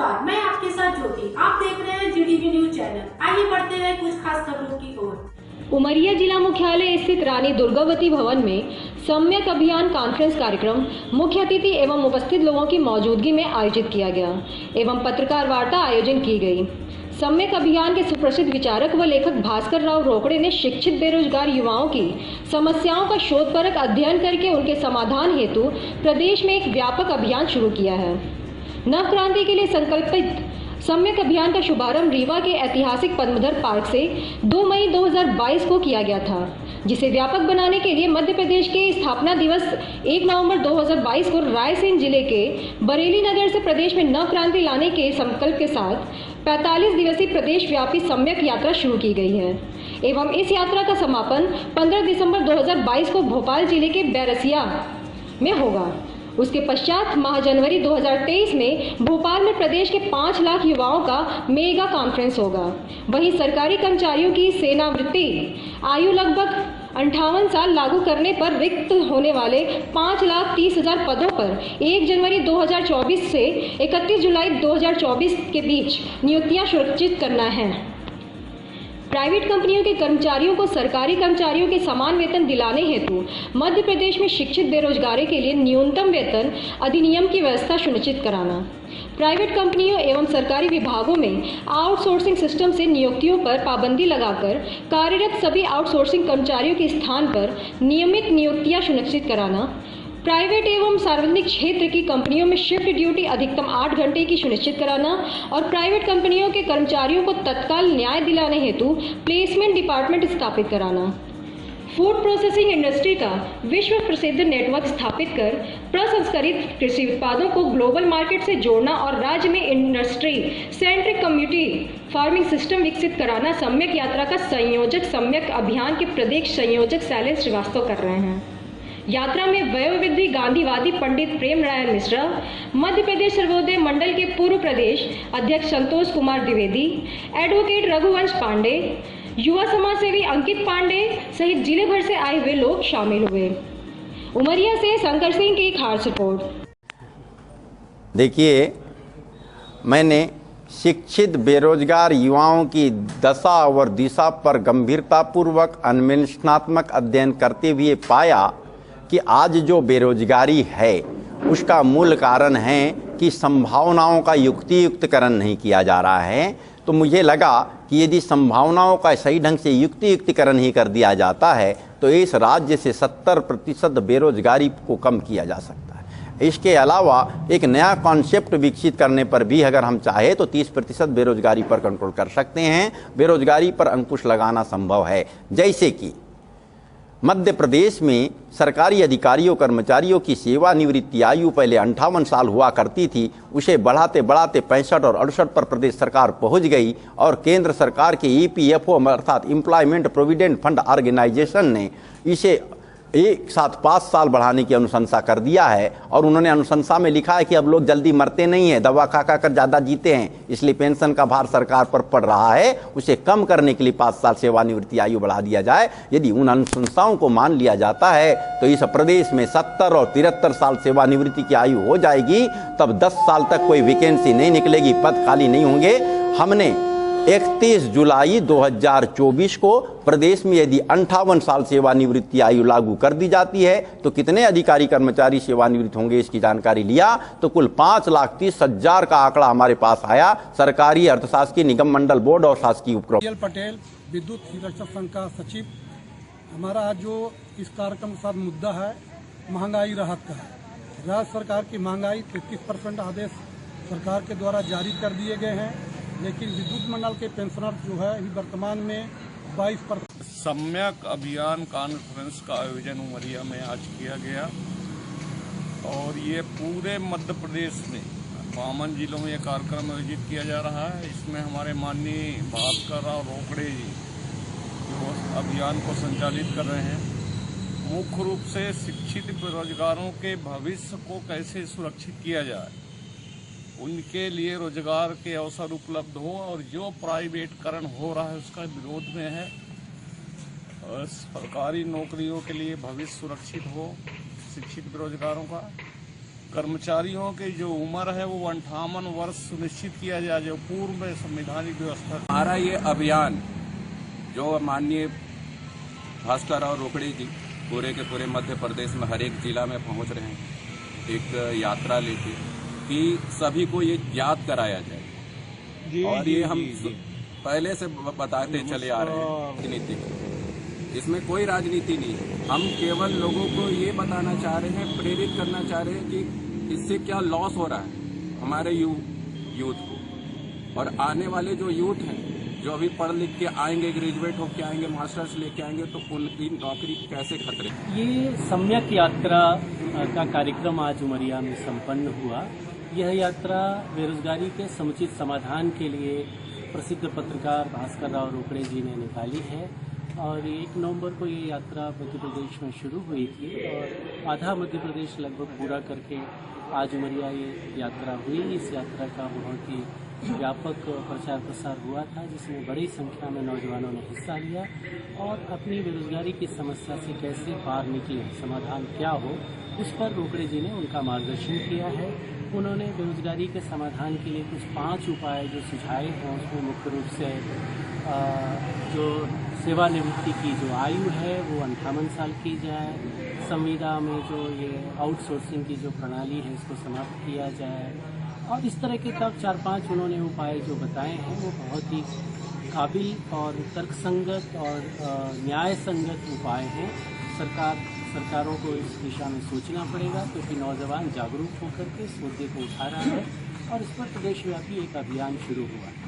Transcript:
नमस्कार, मैं आपके साथ ज्योति। आप देख रहे हैं जीडीवी न्यूज चैनल। आइए बढ़ते हैं कुछ खास खबरों की ओर। उमरिया जिला मुख्यालय स्थित रानी दुर्गावती भवन में सम्यक अभियान कॉन्फ्रेंस कार्यक्रम मुख्य अतिथि एवं उपस्थित लोगों की मौजूदगी में आयोजित किया गया एवं पत्रकार वार्ता आयोजन की गई। सम्यक अभियान के सुप्रसिद्ध विचारक व लेखक भास्कर राव रोकड़े ने शिक्षित बेरोजगार युवाओं की समस्याओं का शोधपरक अध्ययन करके उनके समाधान हेतु प्रदेश में एक व्यापक अभियान शुरू किया है। नव क्रांति के लिए संकल्पित सम्यक अभियान का शुभारंभ रीवा के ऐतिहासिक पद्मधर पार्क से 2 मई 2022 को किया गया था, जिसे व्यापक बनाने के लिए मध्य प्रदेश के स्थापना दिवस 1 नवंबर 2022 को रायसेन जिले के बरेली नगर से प्रदेश में नव क्रांति लाने के संकल्प के साथ 45 दिवसीय प्रदेश व्यापी सम्यक यात्रा शुरू की गई है एवं इस यात्रा का समापन 15 दिसंबर 2022 को भोपाल जिले के बैरसिया में होगा। उसके पश्चात माह जनवरी 2023 में भोपाल में प्रदेश के 5 लाख युवाओं का मेगा कॉन्फ्रेंस होगा। वहीं सरकारी कर्मचारियों की सेवानिवृत्ति आयु लगभग 58 साल लागू करने पर रिक्त होने वाले 5,30,000 पदों पर 1 जनवरी 2024 से 31 जुलाई 2024 के बीच नियुक्तियां सुनिश्चित करना है। प्राइवेट कंपनियों के कर्मचारियों को सरकारी कर्मचारियों के समान वेतन दिलाने हेतु मध्य प्रदेश में शिक्षित बेरोजगारी के लिए न्यूनतम वेतन अधिनियम की व्यवस्था सुनिश्चित कराना। प्राइवेट कंपनियों एवं सरकारी विभागों में आउटसोर्सिंग सिस्टम से नियुक्तियों पर पाबंदी लगाकर कार्यरत सभी आउटसोर्सिंग कर्मचारियों के स्थान पर नियमित नियुक्तियां सुनिश्चित कराना। प्राइवेट एवं सार्वजनिक क्षेत्र की कंपनियों में शिफ्ट ड्यूटी अधिकतम 8 घंटे की सुनिश्चित कराना और प्राइवेट कंपनियों के कर्मचारियों को तत्काल न्याय दिलाने हेतु प्लेसमेंट डिपार्टमेंट स्थापित कराना। फूड प्रोसेसिंग इंडस्ट्री का विश्व प्रसिद्ध नेटवर्क स्थापित कर प्रसंस्करित कृषि उत्पादों को ग्लोबल मार्केट से जोड़ना और राज्य में industry centric community farming system विकसित कराना सम्यक यात्रा का संयोजक सम्यक अभियान के प्रदेश संयोजक शैलेंद्र श्रीवास्तव कर रहे हैं। यात्रा में वयोवृद्ध गांधीवादी पंडित प्रेम नारायण मिश्रा, मध्य प्रदेश सर्वोदय मंडल के पूर्व प्रदेश अध्यक्ष संतोष कुमार द्विवेदी, एडवोकेट रघुवंश पांडे, युवा समाज सेवी अंकित पांडे सहित जिले भर से आए हुए लोग शामिल हुए। उमरिया से शंकर सिंह की खास रिपोर्ट। देखिए, मैंने शिक्षित बेरोजगार युवाओं की दशा और दिशा पर गंभीरतापूर्वक अन्वेषणात्मक अध्ययन करते हुए पाया कि आज जो बेरोजगारी है उसका मूल कारण है कि संभावनाओं का युक्तियुक्तकरण नहीं किया जा रहा है। तो मुझे लगा कि यदि संभावनाओं का सही ढंग से युक्तियुक्तकरण ही कर दिया जाता है तो इस राज्य से 70% बेरोजगारी को कम किया जा सकता है। इसके अलावा एक नया कॉन्सेप्ट विकसित करने पर भी अगर हम चाहे तो 30% बेरोजगारी पर कंट्रोल कर सकते हैं। बेरोजगारी पर अंकुश लगाना संभव है। जैसे कि मध्य प्रदेश में सरकारी अधिकारियों कर्मचारियों की सेवानिवृत्ति आयु पहले 58 साल हुआ करती थी, उसे बढ़ाते बढ़ाते 65 और 68 पर प्रदेश सरकार पहुंच गई और केंद्र सरकार के EPFO अर्थात एम्प्लॉयमेंट प्रोविडेंट फंड ऑर्गेनाइजेशन ने इसे एक साथ 5 साल बढ़ाने की अनुशंसा कर दिया है। और उन्होंने अनुशंसा में लिखा है कि अब लोग जल्दी मरते नहीं हैं, दवा खा खा कर ज़्यादा जीते हैं, इसलिए पेंशन का भार सरकार पर पड़ रहा है। उसे कम करने के लिए 5 साल सेवानिवृत्ति आयु बढ़ा दिया जाए। यदि उन अनुशंसाओं को मान लिया जाता है तो इस प्रदेश में 70 और 73 साल सेवानिवृत्ति की आयु हो जाएगी। तब 10 साल तक कोई वैकेंसी नहीं निकलेगी, पद खाली नहीं होंगे। हमने 31 जुलाई 2024 को प्रदेश में यदि 58 साल सेवानिवृत्ति आयु लागू कर दी जाती है तो कितने अधिकारी कर्मचारी सेवानिवृत्त होंगे इसकी जानकारी लिया तो कुल 5,30,000 का आंकड़ा हमारे पास आया। सरकारी अर्थशासकीय निगम मंडल बोर्ड और शासकीय उपक्रम। पटेल विद्युत सुरक्षा संघ का सचिव। हमारा आज जो इस कार्यक्रम के साथ मुद्दा है महंगाई राहत का है। राज्य सरकार की महंगाई 33% आदेश सरकार के द्वारा जारी कर दिए गए हैं, लेकिन विद्युत मंडल के पेंशनर जो है वर्तमान में 22%। सम्यक अभियान कॉन्फ्रेंस का आयोजन उमरिया में आज किया गया और ये पूरे मध्य प्रदेश में 52 जिलों में ये कार्यक्रम आयोजित किया जा रहा है। इसमें हमारे माननीय भास्कर राव रोकड़े जी जो अभियान को संचालित कर रहे हैं। मुख्य रूप से शिक्षित बेरोजगारों के भविष्य को कैसे सुरक्षित किया जाए, उनके लिए रोजगार के अवसर उपलब्ध हो और जो प्राइवेटकरण हो रहा है उसका विरोध में है। सरकारी नौकरियों के लिए भविष्य सुरक्षित हो शिक्षित बेरोजगारों का। कर्मचारियों की जो उम्र है वो 58 वर्ष सुनिश्चित किया जाए, जो पूर्व में संवैधानिक व्यवस्था। हमारा ये अभियान जो माननीय भास्कर और रोकड़े जी पूरे के पूरे मध्य प्रदेश में हर एक जिला में पहुंच रहे हैं, एक यात्रा लेके कि सभी को ये याद कराया जाए। और ये हम पहले से बताते चले आ रहे हैं, राजनीति इसमें कोई राजनीति नहीं है। हम केवल लोगों को ये बताना चाह रहे हैं, प्रेरित करना चाह रहे हैं कि इससे क्या लॉस हो रहा है हमारे यूथ को, और आने वाले जो यूथ हैं जो अभी पढ़ लिख के आएंगे, ग्रेजुएट होके आएंगे, मास्टर्स लेके आएंगे, तो उनकी नौकरी कैसे खतरे। ये सम्यक यात्रा का कार्यक्रम आज उमरिया में संपन्न हुआ। यह यात्रा बेरोजगारी के समुचित समाधान के लिए प्रसिद्ध पत्रकार भास्कर राव रोकड़े जी ने निकाली है और 1 नवंबर को ये यात्रा मध्य प्रदेश में शुरू हुई थी और आधा मध्य प्रदेश लगभग पूरा करके आज उमरिया ये यात्रा हुई। इस यात्रा का बहुत ही व्यापक प्रचार प्रसार हुआ था, जिसमें बड़ी संख्या में नौजवानों ने हिस्सा लिया और अपनी बेरोजगारी की समस्या से कैसे पार निकले, समाधान क्या हो, उस पर रोकड़े जी ने उनका मार्गदर्शन किया है। उन्होंने बेरोजगारी के समाधान के लिए कुछ 5 उपाय जो सुझाए हैं, उसमें मुख्य रूप से जो सेवानिवृत्ति की जो आयु है वो 58 साल की जाए, संविदा में जो ये आउटसोर्सिंग की जो प्रणाली है इसको समाप्त किया जाए, और इस तरह के तब 4-5 उन्होंने उपाय जो बताए हैं वो बहुत ही काबिल और तर्कसंगत और न्याय संगत उपाय हैं। सरकारों को इस दिशा में सोचना पड़ेगा, क्योंकि नौजवान जागरूक होकर के इस मुद्दे को उठा रहा है और इस पर प्रदेशव्यापी एक अभियान शुरू हुआ है।